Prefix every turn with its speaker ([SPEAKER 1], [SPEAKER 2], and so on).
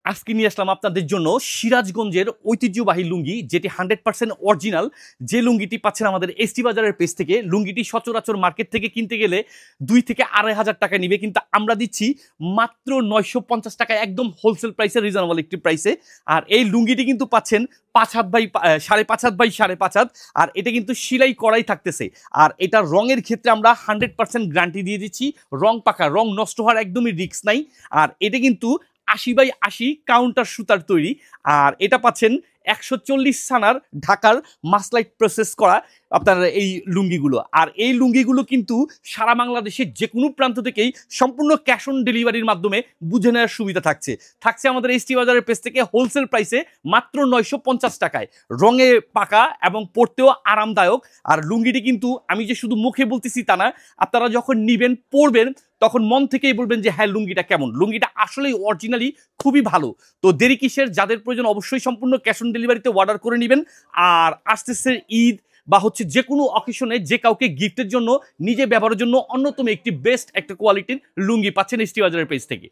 [SPEAKER 1] আজকে নিয়ে আসলাম আপনাদের জন্য সিরাজগঞ্জের ঐতিহ্যবাহী লুঙ্গি, যেটি 100% অরিজিনাল। যে লুঙ্গিটি পাচ্ছেন আমাদের এসটি বাজারের পেজ থেকে। লুঙ্গিটি সচরাচর মার্কেট থেকে কিনতে গেলে 2 থেকে 2,500 টাকা নিবে, কিন্তু আমরা দিচ্ছি মাত্র 950 টাকায়, একদম হোলসেল প্রাইসে, রিজনেবল একটি প্রাইসে। আর এই লুঙ্গিটি কিন্তু পাচ্ছেন 5 হাত বাই 5.5 হাত বাই 5.5 হাত। আর এটা কিন্তু সেলাই করাই থাকতেছে। আর এটা রঙের ক্ষেত্রে আমরা 100% গ্যারান্টি দিয়ে দিচ্ছি। রং পাকা, রং নষ্ট হওয়ার একদমই রিস্ক নাই। আর এটা কিন্তু 80/80 কাউন্টার সুতার তৈরি। আর এটা পাচ্ছেন 140 সানার ঢাকার মাসলাইট প্রসেস করা আপনার এই লুঙ্গিগুলো। আর এই লুঙ্গিগুলো কিন্তু সারা বাংলাদেশের যে কোনো প্রান্ত থেকেই সম্পূর্ণ ক্যাশ অন ডেলিভারির মাধ্যমে বুঝে নেওয়ার সুবিধা থাকছে আমাদের এসটি বাজারের পেজ থেকে হোলসেল প্রাইসে মাত্র 950 টাকায়। রঙে পাকা এবং পরতেও আরামদায়ক। আর লুঙ্গিটি কিন্তু আমি যে শুধু মুখে বলতেছি তা না, আপনারা যখন নিবেন, পরবেন, তখন মন থেকেই বলবেন যে হ্যাঁ, লুঙ্গিটা কেমন। লুঙ্গিটা আসলেই অরিজিনালি খুবই ভালো। তো দেরি কিসের? যাদের প্রয়োজন অবশ্যই সম্পূর্ণ ক্যাশ অন ডেলিভারিতে অর্ডার করে নেবেন। আর আসতেছে ঈদ বা হচ্ছে যে কোনো অকেশনে যে কাউকে গিফটের জন্য, নিজে ব্যবহারের জন্য অন্যতম একটি বেস্ট একটা কোয়ালিটির লুঙ্গি পাচ্ছেন এসটি বাজারের পেজ থেকে।